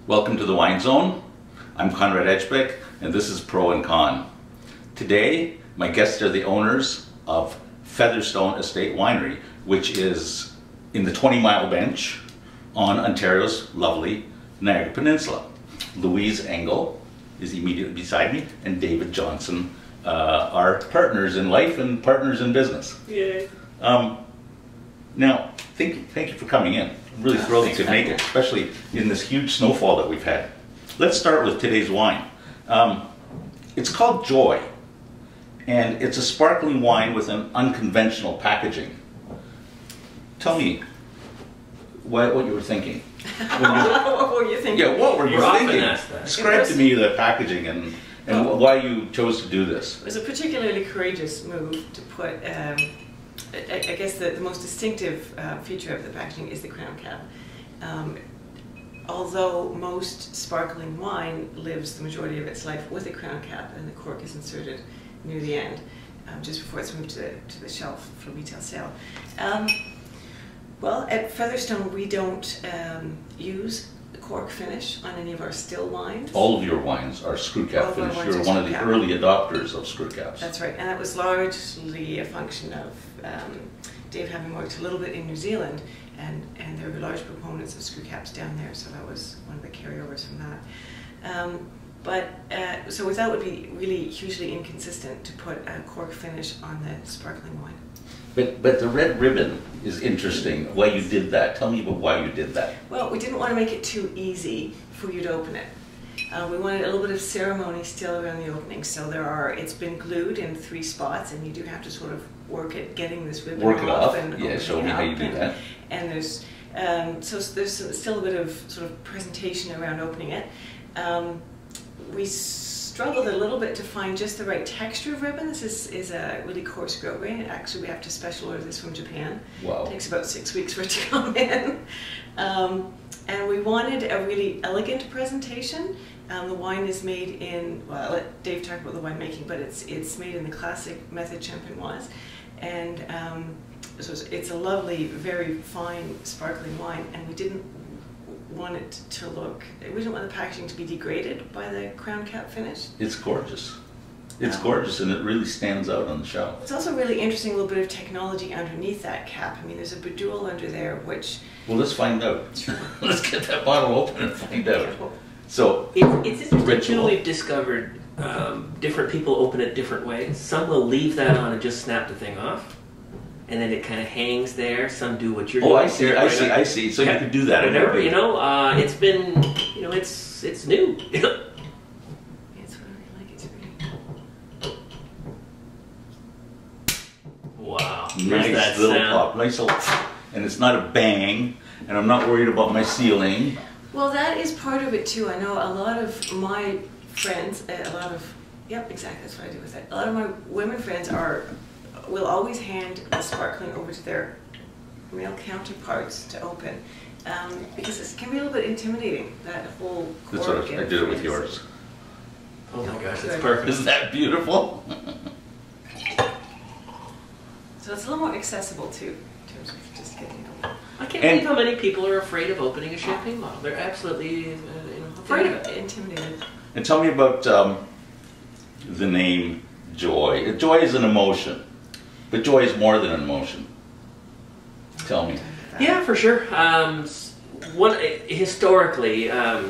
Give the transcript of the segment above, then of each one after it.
Welcome to the Wine Zone. I'm Conrad EJBICH, and this is Pro and Con. Today, my guests are the owners of Featherstone Estate Winery, which is in the 20-mile bench on Ontario's lovely Niagara Peninsula. Louise Engel is immediately beside me, and David Johnson are partners in life and partners in business. Yay. Now, thank you for coming in. I'm really thrilled you could make it, especially in this huge snowfall that we've had. Let's start with today's wine. It's called Joy, and it's a sparkling wine with an unconventional packaging. Tell me what you were thinking. What were you thinking? Yeah, what were you thinking? That. Describe to me the packaging and why you chose to do this. It was a particularly courageous move to put, I guess the most distinctive feature of the packaging is the crown cap. Although most sparkling wine lives the majority of its life with a crown cap and the cork is inserted near the end, just before it's moved to the shelf for retail sale. Well, at Featherstone we don't use the cork finish on any of our still wines. All of your wines are screw cap finish. You're one of the early adopters of screw caps. That's right, and that was largely a function of Dave having worked a little bit in New Zealand, and there were large proponents of screw caps down there, so that was one of the carryovers from that. So that would be really hugely inconsistent to put a cork finish on the sparkling wine. But the red ribbon is interesting, why you did that. Tell me about why you did that. Well, we didn't want to make it too easy for you to open it. We wanted a little bit of ceremony still around the opening, so it's been glued in 3 spots, and you do have to sort of work at getting this ribbon off. And yeah, show me how you do that. And there's still a bit of sort of presentation around opening it. We struggled a little bit to find just the right texture of ribbon. This is a really coarse growth grain. Actually, we have to special order this from Japan. Wow. It takes about 6 weeks for it to come in. And we wanted a really elegant presentation. The wine is made in, well, I'll let Dave talk about the winemaking, but it's made in the classic method champenoise. And so it's a lovely, very fine, sparkling wine, and we didn't want it to look, we didn't want the packaging to be degraded by the crown cap finish. It's gorgeous. It's gorgeous, and it really stands out on the shelf. It's also really interesting, a little bit of technology underneath that cap. I mean, there's a bidule under there, which... Well, let's find out. Let's get that bottle open and find out. So, it's interesting too, we've discovered different people open it different ways. Some will leave that on and just snap the thing off, and then it kind of hangs there. Some do what you're doing. Oh, I see. So you could do that. Whatever, it's been, it's new. It's really like it's really... Wow. Nice little pop. Nice little, and it's not a bang, and I'm not worried about my ceiling. Well, that is part of it too. I know a lot of my friends, yep, exactly, that's what I do with it. A lot of my women friends will always hand the sparkling over to their male counterparts to open, because it can be a little bit intimidating, that whole cork. That's what I did it with yours. Oh my gosh, that's perfect. Isn't that beautiful? So it's a little more accessible too, in terms of just getting it open. I can't believe how many people are afraid of opening a champagne bottle. They're absolutely afraid of it. Intimidated. And tell me about the name Joy. Joy is an emotion, but joy is more than an emotion. Tell me. Yeah, for sure. Historically, or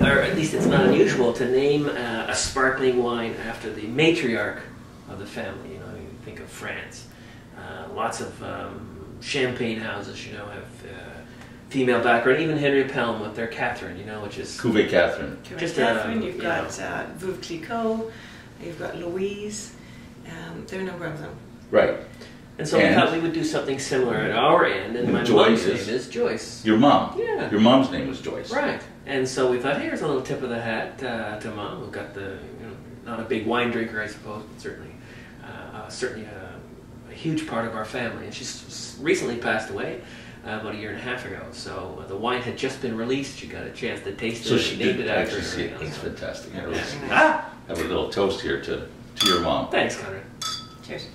at least it's not unusual, to name a sparkling wine after the matriarch of the family. You think of France. Lots of champagne houses, have female background. Even Henry Pelham with their Catherine, which is Cuvée Catherine. Just Catherine. You've got Veuve Clicquot. You've got Louise. There are a number of them. Right. And so we thought we would do something similar at our end. And my mom's name is Joyce. Your mom. Yeah. Your mom's name was Joyce. Right. And so we thought, here's a little tip of the hat to Mom. We've got not a big wine drinker, I suppose, but certainly a huge part of our family. And she's recently passed away about 1.5 years ago. So the wine had just been released. She got a chance to taste it. So she named did it after actually her. see it. It's fantastic. Yeah. Have a little toast here to your mom. Thanks, Conrad. Cheers.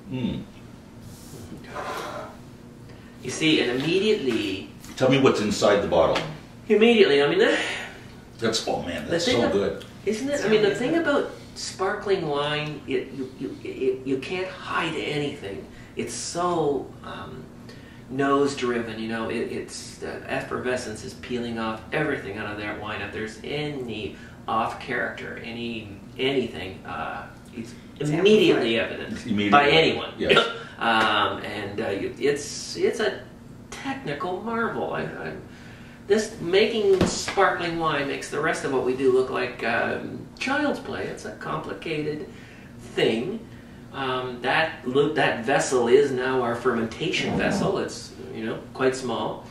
You see, and immediately... Tell me what's inside the bottle. Immediately, I mean, That's, oh man, that's so good. Isn't it? I mean, the thing about sparkling wine, you can't hide anything. It's so nose-driven, you know. It's the effervescence is peeling off everything out of that wine. If there's any off character, anything, it's immediately evident by anyone. Yes. It's a technical marvel. This making sparkling wine makes the rest of what we do look like child's play. It's a complicated thing. That vessel is now our fermentation vessel. It's, you know, quite small.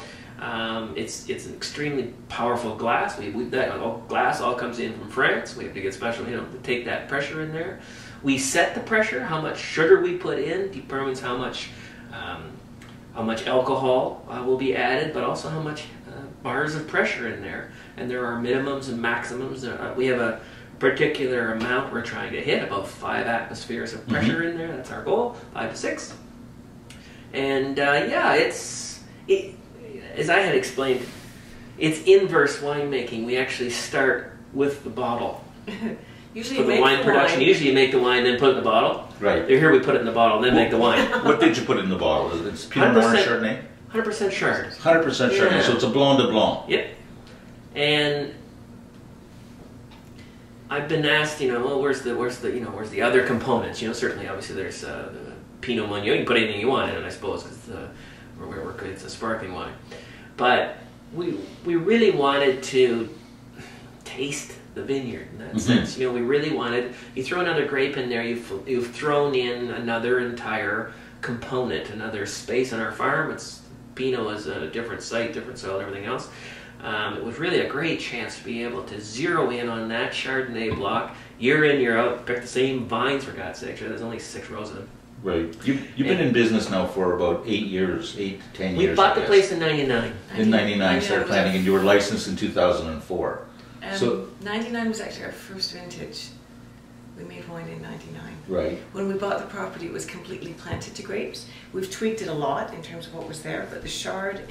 It's an extremely powerful glass. That glass all comes in from France. We have to get special, you know, to take that pressure in there. We set the pressure. How much sugar we put in determines how much alcohol will be added, but also how much bars of pressure in there. And there are minimums and maximums. We have a particular amount we're trying to hit, about 5 atmospheres of pressure in there. That's our goal, 5 to 6. And yeah, as I had explained, it's inverse winemaking. We actually start with the bottle. Usually for the wine production, usually you make the wine, then put it in the bottle. Right. Here we put it in the bottle, then make the wine. What did you put in the bottle? It's Pinot Noir Chardonnay? 100% Chard. 100% Chardonnay, so it's a Blanc de Blanc. Yep. And I've been asked, you know, well, where's the other components? You know, certainly, obviously, there's the Pinot Meunier. You can put anything you want in it, I suppose, because it's a sparkling wine. But we really wanted to taste the vineyard in that sense. You know, we really wanted. You throw another grape in there, you've thrown in another entire component, another space on our farm. Pinot is a different site, different soil, everything else. It was really a great chance to be able to zero in on that Chardonnay block, year in, year out, pick the same vines, for God's sake. There's only 6 rows of them. Right. You've been in business now for about 8 years, 8 to 10 years. We bought the place in 99. In 99, started planting, and you were licensed in 2004. So 99 was actually our first vintage. We made wine in 99. Right. When we bought the property, it was completely planted to grapes. We've tweaked it a lot in terms of what was there, but the Chard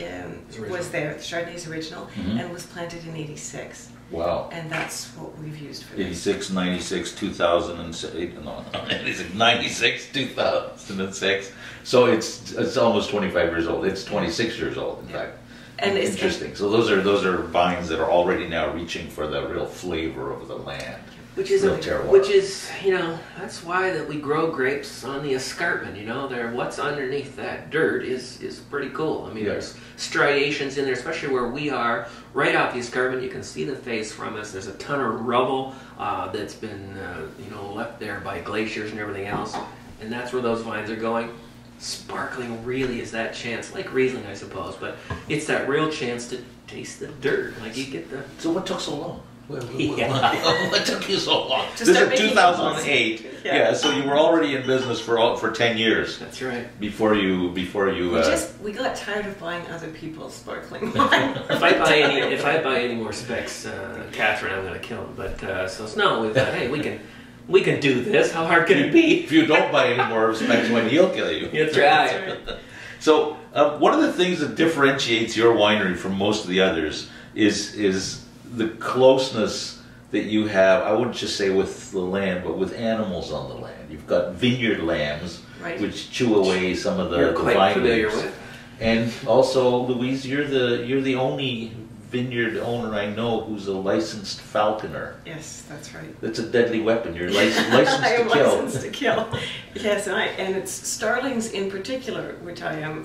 was there. The Chardonnay is original and was planted in 86. Wow. And that's what we've used for 86, 96, 2006, no, 96, 2006. So it's almost 25 years old. It's 26 years old, in fact. And it's interesting. So those are vines that are already now reaching for the real flavor of the land. Which is, you know, that's why that we grow grapes on the escarpment. You know, what's underneath that dirt is pretty cool. I mean, there's striations in there, especially where we are, right off the escarpment. You can see the face from us. There's a ton of rubble that's been, you know, left there by glaciers and everything else, and that's where those vines are going. Sparkling really is that chance, like Riesling, I suppose, but it's that real chance to taste the dirt. Like you get the. So what took so long? What took you so long? This is 2008. Yeah, so you were already in business for 10 years. That's right. Before you. We got tired of buying other people's sparkling wine. If I buy any more specs, Catherine, I'm going to kill him. But no, we thought, hey, we can do this. How hard can it be? If you don't buy any more specs, when he'll kill you. That's right. So one of the things that differentiates your winery from most of the others is the closeness that you have, I wouldn't just say with the land, but with animals on the land. You've got vineyard lambs, which chew away some of the vine leaves. And also, Louise, you're the only vineyard owner I know who's a licensed falconer. Yes, that's right. That's a deadly weapon. You're licensed to kill. Licensed to kill. Yes, and it's starlings in particular, which I have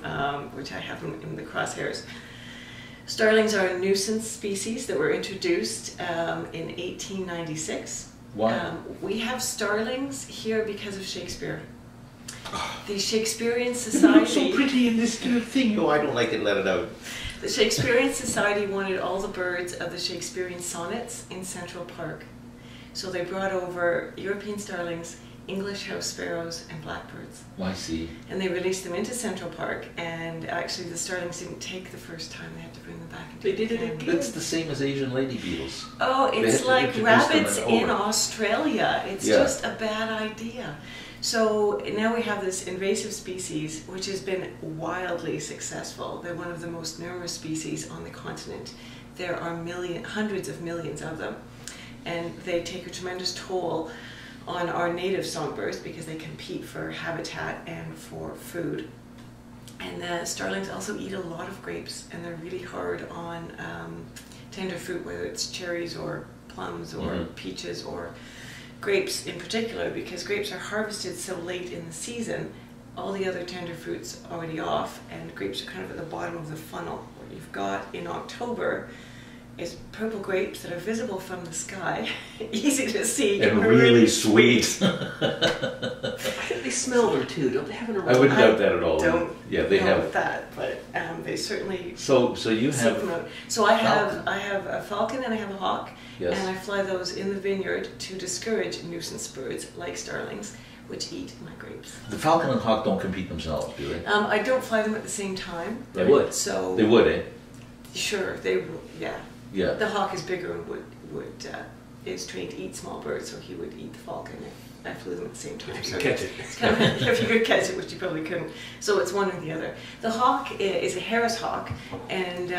in the crosshairs. Starlings are a nuisance species that were introduced in 1896. Wow. We have starlings here because of Shakespeare. The Shakespearean Society... so pretty in this thing. Oh, I don't like it, let it out. The Shakespearean Society wanted all the birds of the Shakespearean sonnets in Central Park. So they brought over European starlings, English house sparrows, and blackbirds. Oh, I see. And they released them into Central Park, and actually the starlings didn't take the first time. They had to bring them back. They did it again. It's the same as Asian lady beetles. Oh, it's like rabbits in Australia. It's just a bad idea. So now we have this invasive species, which has been wildly successful. They're one of the most numerous species on the continent. there are hundreds of millions of them, and they take a tremendous toll on our native songbirds because they compete for habitat and for food. And the starlings also eat a lot of grapes, and they're really hard on tender fruit, whether it's cherries or plums or peaches or grapes in particular, because grapes are harvested so late in the season, all the other tender fruits already off, and grapes are kind of at the bottom of the funnel. What you've got in October is purple grapes that are visible from the sky, easy to see, and really sweet. I think they smell them too, don't they have an aroma? I wouldn't doubt that at all. Don't yeah, they know have that, but they certainly. So you have. So I have a falcon and I have a hawk, yes. and I fly those in the vineyard to discourage nuisance birds like starlings, which eat my grapes. The falcon and hawk don't compete themselves, do they? I don't fly them at the same time. They would. So they would, eh? Sure, they would. Yeah. Yeah. The hawk is bigger and is trained to eat small birds, so he would eat the falcon if I flew them at the same time. If you could catch it. It's kind of, if you could catch it, which you probably couldn't. So it's one or the other. The hawk is a Harris hawk, and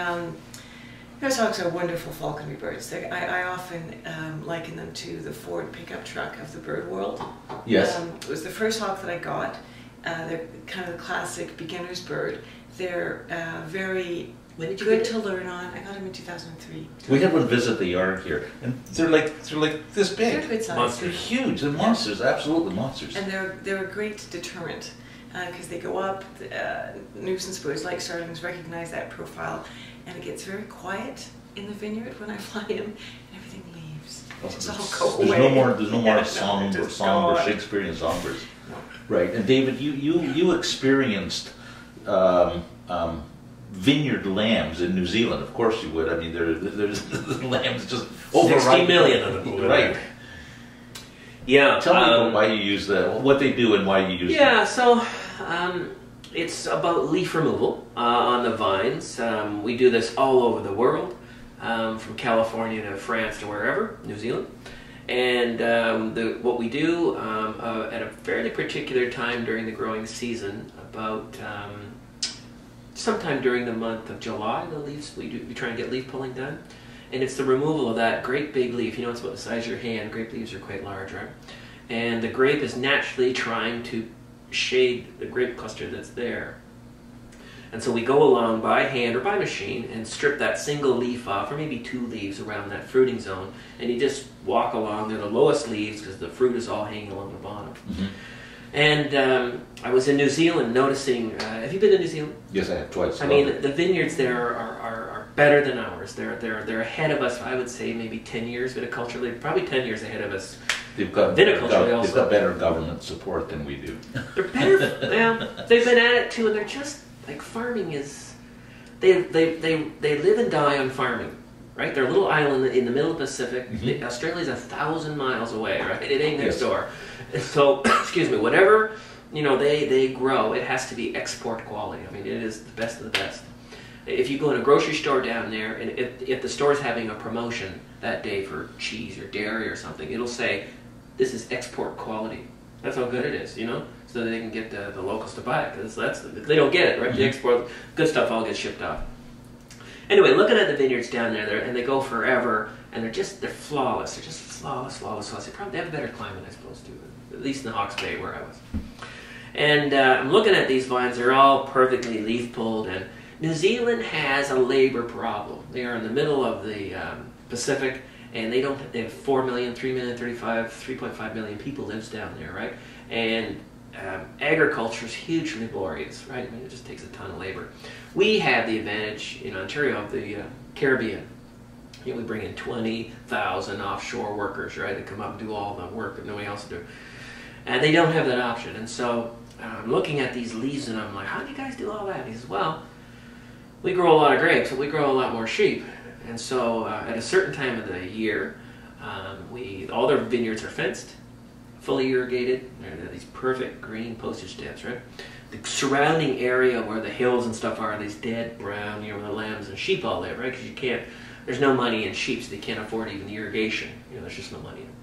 Harris hawks are wonderful falconry birds. I often liken them to the Ford pickup truck of the bird world. Yes. It was the first hawk that I got. They're kind of the classic beginner's bird. They're very good to learn on. I got them in 2003. We had one visit the yard here, and they're like this big. They're good size. Monsters. They're huge. They're monsters. Absolutely monsters. And they're a great deterrent because they go up. Nuisance birds like starlings recognize that profile, and it gets very quiet in the vineyard when I fly in, and everything leaves. It's all go away. There's no more somber Shakespearean songbirds. No. Right. And David, you experienced vineyard lambs in New Zealand. Of course you would. I mean, there's lambs just over 60 million of them. Right. Yeah. Tell me about why you use what they do and why you use them. Yeah, so it's about leaf removal on the vines. We do this all over the world, from California to France to wherever, New Zealand. And what we do at a fairly particular time during the growing season, about sometime during the month of July, we try and get leaf pulling done. And it's the removal of that great big leaf. You know, it's about the size of your hand. Grape leaves are quite large, right? And the grape is naturally trying to shade the grape cluster that's there. And so we go along by hand or by machine and strip that single leaf off, or maybe 2 leaves around that fruiting zone. And you just walk along. They're the lowest leaves because the fruit is all hanging along the bottom. Mm-hmm. And I was in New Zealand noticing, have you been to New Zealand? Yes, I have twice. I mean, the vineyards there are better than ours. They're ahead of us, I would say, maybe 10 years viticulturally, probably 10 years ahead of us. They've got viticulturally they've got better government support than we do. They're better. Yeah, they've been at it too, and they're just like farming is. They live and die on farming, right? They're a little island in the middle of the Pacific. Mm-hmm. Australia's 1,000 miles away, right? It ain't next door. So, excuse me, whatever they grow, it has to be export quality. I mean, it is the best of the best. If you go in a grocery store down there, and if the store's having a promotion that day for cheese or dairy or something, it'll say, this is export quality. That's how good it is, so that they can get the locals to buy it, because they don't get it, right? Mm-hmm. The export, good stuff all gets shipped off. Anyway, looking at the vineyards down there, and they go forever, and they're flawless. They're just flawless. They have a better climate, I suppose, too, at least in the Hawke's Bay where I was. And I'm looking at these vines, they're all perfectly leaf pulled, and New Zealand has a labor problem. They are in the middle of the Pacific, and they have 4 million, 3 million, 3.5 million people lives down there, right? And agriculture is hugely laborious, right? I mean, it just takes a ton of labor. We have the advantage in Ontario of the Caribbean. We bring in 20,000 offshore workers, right? They come up and do all the work that nobody else will do. And they don't have that option. And so I'm looking at these leaves, and I'm like, how do you guys do all that? And he says, well, we grow a lot of grapes, but we grow a lot more sheep. And so at a certain time of the year, all their vineyards are fenced, fully irrigated. They're these perfect green postage stamps, right? The surrounding area where the hills and stuff are these dead brown, where the lambs and sheep all live, right? Because there's no money in sheep, so they can't afford even the irrigation. There's just no money in it.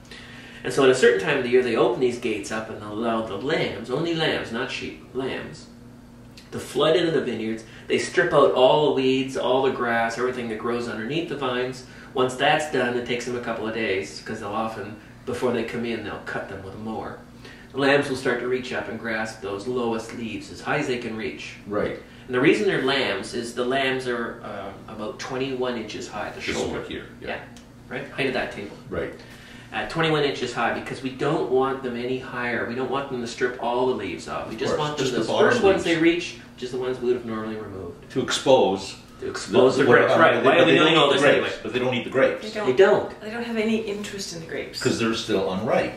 And so at a certain time of the year, they open these gates up and allow the lambs, only lambs, not sheep, lambs, to flood into the vineyards. They strip out all the weeds, all the grass, everything that grows underneath the vines. Once that's done, it takes them a couple of days, because they'll often, before they come in, they'll cut them with a mower. The lambs will start to reach up and grasp those lowest leaves as high as they can reach. Right. And the reason they're lambs is the lambs are about 21 inches high, the shoulder. Here. Yeah. Right? Height of that table. Right. At 21 inches high, because we don't want them any higher. We don't want them to strip all the leaves off. We just want them, the first ones they reach, just the ones we would have normally removed. To expose. To expose the grapes, right. Why are we doing all this anyway? But they don't eat the grapes. They don't. They don't have any interest in the grapes. Because they're still unripe.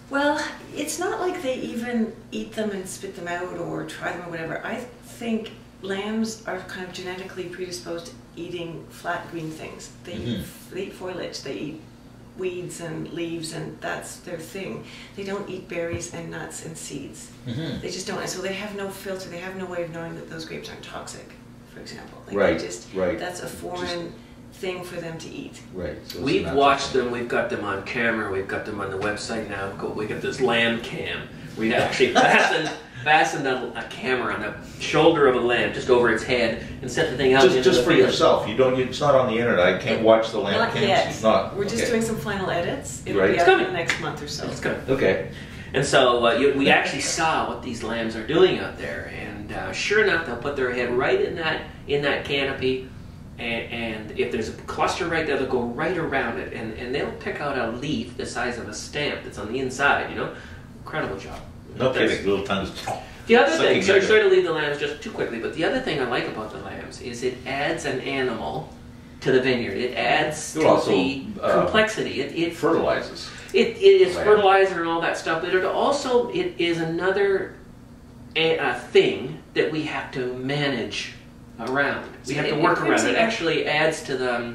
Well, it's not like they even eat them and spit them out or try them or whatever. I think lambs are kind of genetically predisposed to eating flat green things. They eat foliage, they eat weeds and leaves, and that's their thing. They don't eat berries and nuts and seeds. They just don't. And so they have no filter. They have no way of knowing that those grapes aren't toxic, for example. Like that's a foreign thing for them to eat. Right. So we've watched them. We've got them on camera. We've got them on the website now. We got this lamb cam. We actually fastened a camera on the shoulder of a lamb, just over its head, and set the thing out into the field. Just for yourself. You don't. It's not on the internet. I can't watch the lamb cams. Not yet. It's not. We're just doing some final edits. It'll be It's out coming. in the next month or so. It's coming. Okay. And so we actually saw what these lambs are doing out there, and sure enough, they'll put their head right in that canopy, and if there's a cluster right there, they'll go right around it, and they'll pick out a leaf the size of a stamp that's on the inside. You know, incredible job. No kidding. Little tongues. The other thing, sorry to leave the lambs just too quickly, but the other thing I like about the lambs is it adds an animal to the vineyard. It adds to the complexity. It fertilizes. It is fertilizer and all that stuff, but it is another thing that we have to manage around. We have to work around. It actually adds to the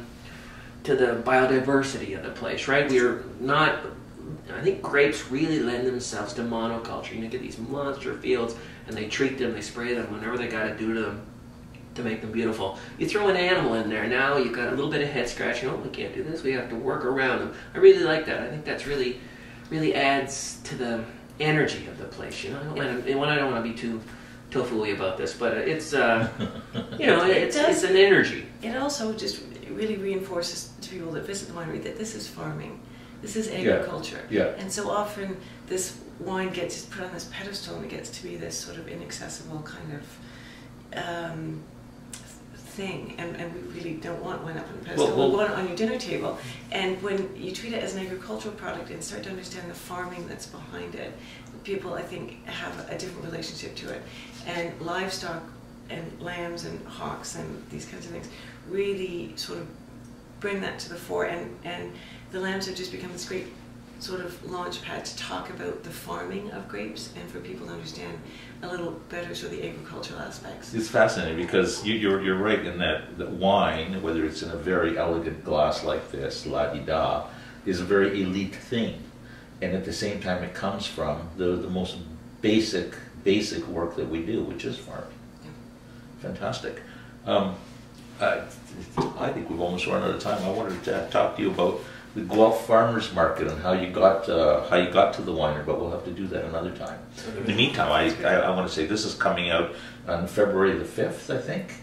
biodiversity of the place, right? We're not. I think grapes really lend themselves to monoculture. You get these monster fields, and they treat them, they spray them, whenever they got to do to them to make them beautiful. You throw an animal in there, now you've got a little bit of head scratching. Oh, we can't do this. We have to work around them. I really like that. I think that's really adds to the energy of the place. You know, I don't want to be too tofu-y about this, but it's it's an energy. It also just really reinforces to people that visit the winery that this is farming. This is agriculture. Yeah. And so often this wine gets put on this pedestal and it gets to be this sort of inaccessible kind of thing. And we really don't want wine up on the pedestal. We want it on your dinner table. And when you treat it as an agricultural product and start to understand the farming that's behind it, people, I think, have a different relationship to it. And livestock and lambs and hawks and these kinds of things really sort of bring that to the fore. And the lambs have just become this great sort of launch pad to talk about the farming of grapes and for people to understand a little better sort of the agricultural aspects. It's fascinating because you're right in that wine, whether it's in a very elegant glass like this, la-di-da, is a very elite thing. And at the same time it comes from the most basic work that we do, which is farming. Yeah. Fantastic. I think we've almost run out of time. I wanted to talk to you about the Guelph Farmers Market and how you got to the winery, but we'll have to do that another time. In the meantime, I want to say this is coming out on February the 5th, I think.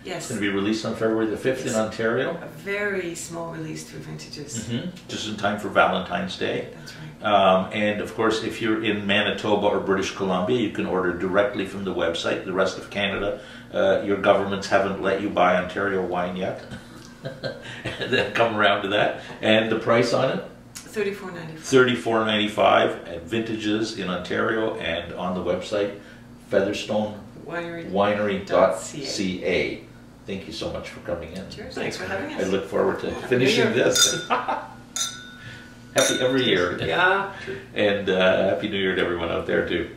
Yes. It's going to be released on February the 5th in Ontario. A very small release through Vintages. Just in time for Valentine's Day. That's right. And of course, if you're in Manitoba or British Columbia, you can order directly from the website. The rest of Canada, your governments haven't let you buy Ontario wine yet. Then come around to that. And the price on it? $34.95. $34.95 at Vintages in Ontario and on the website featherstonewinery.ca. Thank you so much for coming in. Cheers. Thanks for having us. I look forward to finishing this. Happy every year. Yeah. And Happy New Year to everyone out there too.